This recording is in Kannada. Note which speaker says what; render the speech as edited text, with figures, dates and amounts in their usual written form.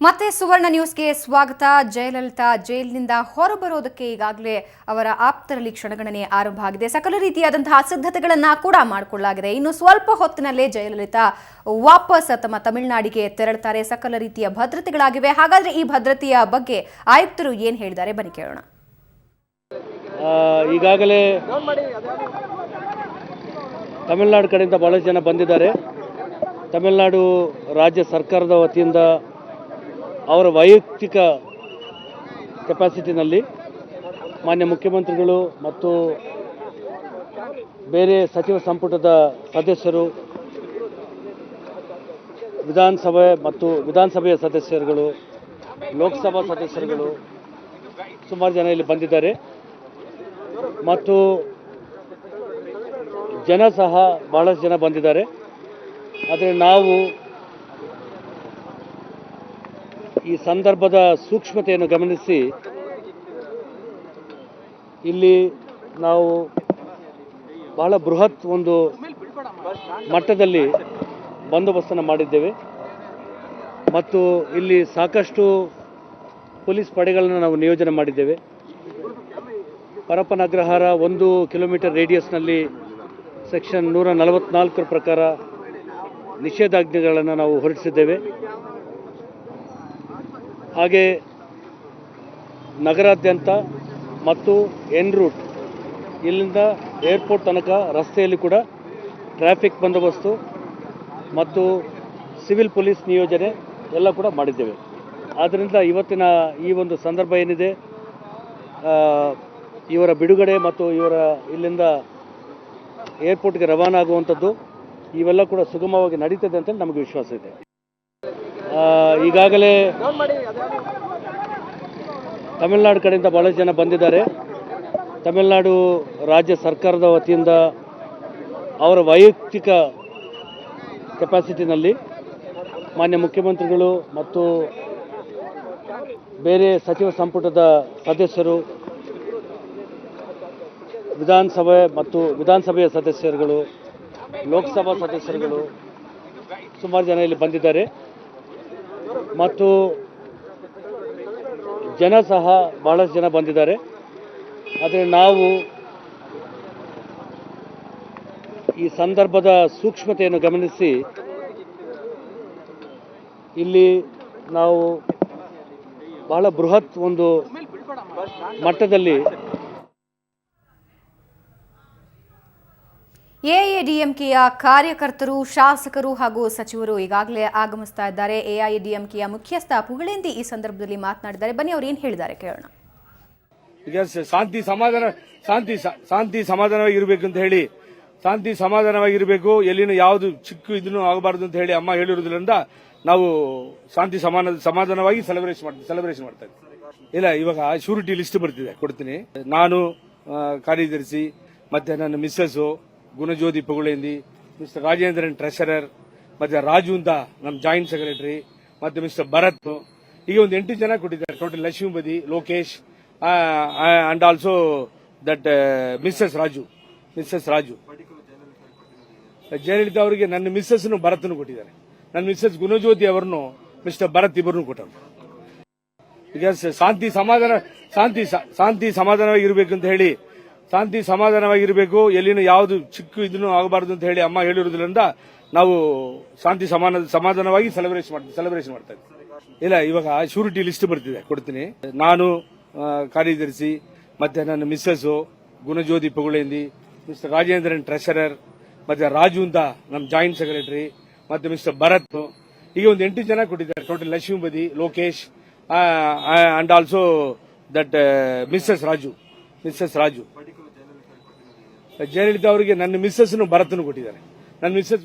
Speaker 1: ಮತ್ತೆ ಸುವರ್ಣ ನ್ಯೂಸ್ಗೆ ಸ್ವಾಗತ. ಜಯಲಲಿತಾ ಜೈಲಿನಿಂದ ಹೊರಬರೋದಕ್ಕೆ ಈಗಾಗಲೇ ಅವರ ಆಪ್ತರಲ್ಲಿ ಕ್ಷಣಗಣನೆ ಆರಂಭ ಆಗಿದೆ. ಸಕಲ ರೀತಿಯಾದಂತಹ ಸಿದ್ಧತೆಗಳನ್ನು ಕೂಡ ಮಾಡಿಕೊಳ್ಳಲಾಗಿದೆ. ಇನ್ನು ಸ್ವಲ್ಪ ಹೊತ್ತಿನಲ್ಲೇ ಜಯಲಲಿತಾ ವಾಪಸ್ ತಮ್ಮ ತಮಿಳುನಾಡಿಗೆ ತೆರಳುತ್ತಾರೆ. ಸಕಲ ರೀತಿಯ ಭದ್ರತೆಗಳಾಗಿವೆ. ಹಾಗಾದ್ರೆ ಈ ಭದ್ರತೆಯ ಬಗ್ಗೆ ಆಯುಕ್ತರು ಏನು ಹೇಳಿದ್ದಾರೆ ಬನ್ನಿ ಕೇಳೋಣ.
Speaker 2: ಈಗಾಗಲೇ ತಮಿಳುನಾಡು ಕಡೆಯಿಂದ ಬಹಳಷ್ಟು ಜನ ಬಂದಿದ್ದಾರೆ. ತಮಿಳುನಾಡು ರಾಜ್ಯ ಸರ್ಕಾರದ ವತಿಯಿಂದ ಅವರ ವೈಯಕ್ತಿಕ ಕೆಪಾಸಿಟಿನಲ್ಲಿ ಮಾನ್ಯ ಮುಖ್ಯಮಂತ್ರಿಗಳು ಮತ್ತು ಬೇರೆ ಸಚಿವ ಸಂಪುಟದ ಸದಸ್ಯರು, ವಿಧಾನಸಭೆಯ ಸದಸ್ಯರುಗಳು, ಲೋಕಸಭಾ ಸದಸ್ಯರುಗಳು ಸುಮಾರು ಜನ ಇಲ್ಲಿ ಬಂದಿದ್ದಾರೆ ಮತ್ತು ಜನ ಸಹ ಬಹಳಷ್ಟು ಜನ ಬಂದಿದ್ದಾರೆ. ಆದರೆ ನಾವು ಈ ಸಂದರ್ಭದ ಸೂಕ್ಷ್ಮತೆಯನ್ನು ಗಮನಿಸಿ ಇಲ್ಲಿ ನಾವು ಬಹಳ ಬೃಹತ್ ಒಂದು ಮಟ್ಟದಲ್ಲಿ ಬಂದೋಬಸ್ತನ್ನು ಮಾಡಿದ್ದೇವೆ ಮತ್ತು ಇಲ್ಲಿ ಸಾಕಷ್ಟು ಪೊಲೀಸ್ ಪಡೆಗಳನ್ನು ನಾವು ನಿಯೋಜನೆ ಮಾಡಿದ್ದೇವೆ. ಪರಪ್ಪನ ಅಗ್ರಹಾರ 1 ಕಿಲೋಮೀಟರ್ ರೇಡಿಯಸ್ನಲ್ಲಿ ಸೆಕ್ಷನ್ 144 ಪ್ರಕಾರ ನಿಷೇಧಾಜ್ಞೆಗಳನ್ನು ನಾವು ಹೊರಡಿಸಿದ್ದೇವೆ. ಹಾಗೆ ನಗರಾದ್ಯಂತ ಮತ್ತು ಎನ್ ರೂಟ್ ಇಲ್ಲಿಂದ ಏರ್ಪೋರ್ಟ್ ತನಕ ರಸ್ತೆಯಲ್ಲಿ ಕೂಡ ಟ್ರಾಫಿಕ್ ಬಂದೋಬಸ್ತು ಮತ್ತು ಸಿವಿಲ್ ಪೊಲೀಸ್ ನಿಯೋಜನೆ ಎಲ್ಲ ಕೂಡ ಮಾಡಿದ್ದೇವೆ. ಆದ್ದರಿಂದ ಇವತ್ತಿನ ಈ ಒಂದು ಸಂದರ್ಭ ಏನಿದೆ, ಇವರ ಬಿಡುಗಡೆ ಮತ್ತು ಇವರ ಇಲ್ಲಿಂದ ಏರ್ಪೋರ್ಟ್ಗೆ ರವಾನೆ ಆಗುವಂಥದ್ದು ಇವೆಲ್ಲ ಕೂಡ ಸುಗಮವಾಗಿ ನಡೀತದೆ ಅಂತ ನಮಗೆ ವಿಶ್ವಾಸ ಇದೆ. ಈಗಾಗಲೇ ತಮಿಳುನಾಡು ಕಡೆಯಿಂದ ಬಹಳಷ್ಟು ಜನ ಬಂದಿದ್ದಾರೆ. ತಮಿಳುನಾಡು ರಾಜ್ಯ ಸರ್ಕಾರದ ವತಿಯಿಂದ ಅವರ ವೈಯಕ್ತಿಕ ಕೆಪಾಸಿಟಿನಲ್ಲಿ ಮಾನ್ಯ ಮುಖ್ಯಮಂತ್ರಿಗಳು ಮತ್ತು ಬೇರೆ ಸಚಿವ ಸಂಪುಟದ ಸದಸ್ಯರು, ವಿಧಾನಸಭೆಯ ಸದಸ್ಯರುಗಳು, ಲೋಕಸಭಾ ಸದಸ್ಯರುಗಳು ಸುಮಾರು ಜನ ಇಲ್ಲಿ ಬಂದಿದ್ದಾರೆ ಮತ್ತು ಜನ ಸಹ ಬಹಳಷ್ಟು ಜನ ಬಂದಿದ್ದಾರೆ. ಆದರೆ ನಾವು ಈ ಸಂದರ್ಭದ ಸೂಕ್ಷ್ಮತೆಯನ್ನು ಗಮನಿಸಿ ಇಲ್ಲಿ ನಾವು ಬಹಳ ಬೃಹತ್ ಒಂದು ಮಟ್ಟದಲ್ಲಿ
Speaker 1: ಎಐಎಡಿಎಂಕೆಯ ಕಾರ್ಯಕರ್ತರು, ಶಾಸಕರು ಹಾಗೂ ಸಚಿವರು ಈಗಾಗಲೇ ಆಗಮಿಸ್ತಾ ಇದ್ದಾರೆ. ಎಐಎಡಿಎಂಕೆಯ ಮುಖ್ಯಸ್ಥ ಪುಗಳೆಂದಿ ಈ ಸಂದರ್ಭದಲ್ಲಿ ಮಾತನಾಡಿದ್ದಾರೆ. ಬನ್ನಿ ಅವರು ಏನು ಹೇಳಿದ್ದಾರೆ ಕೇಳೋಣ.
Speaker 3: ಈಗ ಶಾಂತಿ ಸಮಾಧಾನವಾಗಿರ್ಬೇಕು ಅಂತ ಹೇಳಿ, ಶಾಂತಿ ಸಮಾಧಾನವಾಗಿರ್ಬೇಕು, ಎಲ್ಲಿನ ಯಾವುದು ಚಿಕ್ಕ ಇದನ್ನು ಆಗಬಾರದು ಅಂತ ಹೇಳಿ ಅಮ್ಮ ಹೇಳಿರೋದ್ರಿಂದ ನಾವು ಶಾಂತಿ ಸಮಾಧಾನವಾಗಿ ಸೆಲೆಬ್ರೇಷನ್ ಮಾಡ್ತಾ ಇದ್ದೀವಿ. ಇಲ್ಲ, ಇವಾಗ ಶ್ಯೂರಿಟಿ ಲಿಸ್ಟ್ ಬರ್ತಿದೆ, ಕೊಡ್ತೀನಿ. ನಾನು ಕಾರ್ಯದರ್ಶಿ, ಮತ್ತೆ ನನ್ನ Mrs Gunajyothi Pugalendi, Mr Rajendran treasurer, ಮತ್ತೆ ರಾಜು ಅಂತ ನಮ್ಮ ಜಾಯಿಂಟ್ ಸೆಕ್ರೆಟರಿ, ಮತ್ತೆ ಮಿಸ್ಟರ್ ಭರತ್, ಈಗ ಒಂದು 8 ಜನ ಕೊಟ್ಟಿದ್ದಾರೆ total. Lakshmipathi, Lokesh and also that Mrs Raju. Jayalalitha ಅವರಿಗೆ ನನ್ನ ಮಿಸ್ಸಸ್ ಭರತ್ನು ಕೊಟ್ಟಿದ್ದಾರೆ. ನನ್ನ ಮಿಸ್ಸಸ್ ಗುಣಜ್ಯೋತಿ ಅವರನ್ನು ಮಿಸ್ಟರ್ ಭರತ್ ಇಬ್ಬರನ್ನು ಕೊಟ್ಟರು. ಈಗ ಶಾಂತಿ ಸಮಾಧಾನವಾಗಿರ್ಬೇಕು ಅಂತ ಹೇಳಿ, ಶಾಂತಿ ಸಮಾಧಾನವಾಗಿರ್ಬೇಕು, ಎಲ್ಲಿನ ಯಾವುದು ಚಿಕ್ಕ ಇದನ್ನು ಆಗಬಾರದು ಅಂತ ಹೇಳಿ ಅಮ್ಮ ಹೇಳಿರೋದ್ರಿಂದ ನಾವು ಶಾಂತಿ ಸಮಾಧಾನವಾಗಿ ಸೆಲೆಬ್ರೇಷನ್ ಮಾಡ್ತಾ ಇದ್ದೀವಿ. ಇಲ್ಲ, ಇವಾಗ ಶ್ಯೂರಿಟಿ ಲಿಸ್ಟ್ ಬರ್ತಿದೆ, ಕೊಡ್ತೀನಿ. ನಾನು ಕಾರ್ಯದರ್ಶಿ, ಮತ್ತೆ ನನ್ನ Mrs Gunajyothi Pugalendi, Mr Rajendran treasurer, ಮತ್ತೆ ರಾಜು ಅಂತ ನಮ್ಮ ಜಾಯಿಂಟ್ ಸೆಕ್ರೆಟರಿ, ಮತ್ತೆ ಮಿಸ್ಟರ್ ಭರತ್, ಈಗ ಒಂದು 8 ಜನ ಕೊಟ್ಟಿದ್ದಾರೆ total. Lakshmipathi, Lokesh and also that Mrs Raju. Jayalalitha ಅವರಿಗೆ ನನ್ನ ಮಿಸ್ಸಸ್ ಭರತ್ನು ಕೊಟ್ಟಿದ್ದಾರೆ. ನನ್ನ ಮಿಸ್ಸಸ್